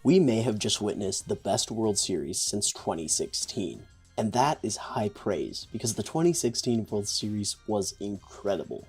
We may have just witnessed the best World Series since 2016. And that is high praise, because the 2016 World Series was incredible.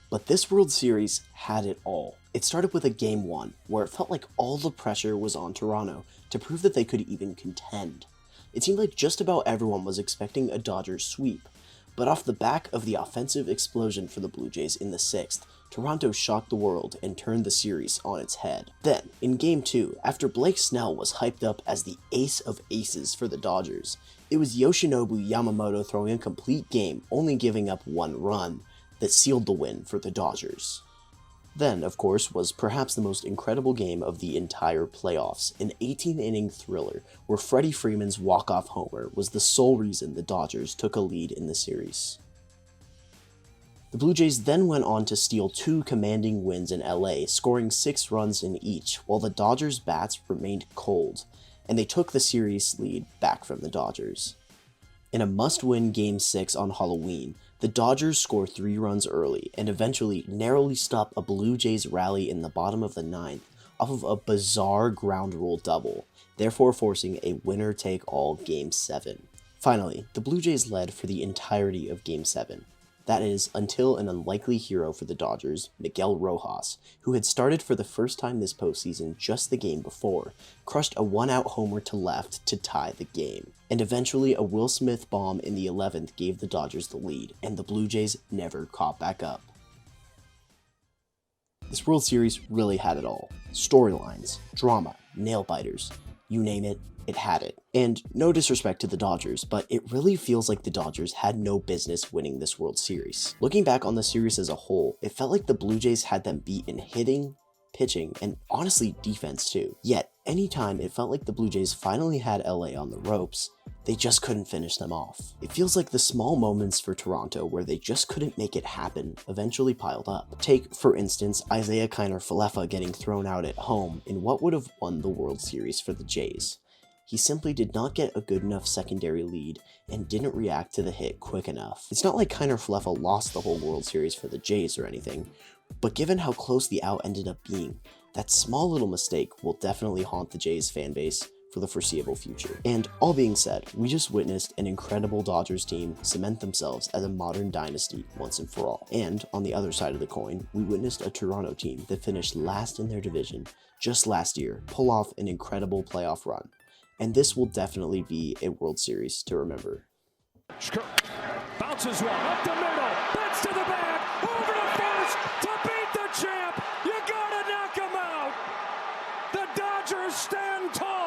But this World Series had it all. It started with a Game 1, where it felt like all the pressure was on Toronto to prove that they could even contend. It seemed like just about everyone was expecting a Dodgers sweep, but off the back of the offensive explosion for the Blue Jays in the 6th, Toronto shocked the world and turned the series on its head. Then, in Game 2, after Blake Snell was hyped up as the ace of aces for the Dodgers, it was Yoshinobu Yamamoto throwing a complete game, only giving up 1 run, that sealed the win for the Dodgers. Then, of course, was perhaps the most incredible game of the entire playoffs, an 18-inning thriller where Freddie Freeman's walk-off homer was the sole reason the Dodgers took a lead in the series. The Blue Jays then went on to steal 2 commanding wins in LA, scoring 6 runs in each, while the Dodgers' bats remained cold, and they took the series lead back from the Dodgers. In a must-win Game 6 on Halloween, the Dodgers score 3 runs early and eventually narrowly stop a Blue Jays rally in the bottom of the 9th off of a bizarre ground rule double, therefore forcing a winner-take-all Game 7. Finally, the Blue Jays led for the entirety of Game 7. That is, until an unlikely hero for the Dodgers, Miguel Rojas, who had started for the first time this postseason just the game before, crushed a 1-out homer to left to tie the game. And eventually a Will Smith bomb in the 11th gave the Dodgers the lead, and the Blue Jays never caught back up. This World Series really had it all. Storylines, drama, nail-biters, you name it, it had it. And no disrespect to the Dodgers, but it really feels like the Dodgers had no business winning this World Series. Looking back on the series as a whole, it felt like the Blue Jays had them beat in hitting, pitching, and honestly defense too. Yet, anytime it felt like the Blue Jays finally had LA on the ropes, they just couldn't finish them off. It feels like the small moments for Toronto where they just couldn't make it happen eventually piled up. Take, for instance, Isaiah Kiner-Falefa getting thrown out at home in what would have won the World Series for the Jays. He simply did not get a good enough secondary lead and didn't react to the hit quick enough. It's not like Kiner-Falefa lost the whole World Series for the Jays or anything, but given how close the out ended up being, that small little mistake will definitely haunt the Jays fan base for the foreseeable future. And all being said, we just witnessed an incredible Dodgers team cement themselves as a modern dynasty once and for all. And on the other side of the coin, we witnessed a Toronto team that finished last in their division just last year pull off an incredible playoff run. And this will definitely be a World Series to remember. Bounces one up the middle, bats to the bag, over to first to beat the champ. You gotta knock him out. The Dodgers stand tall.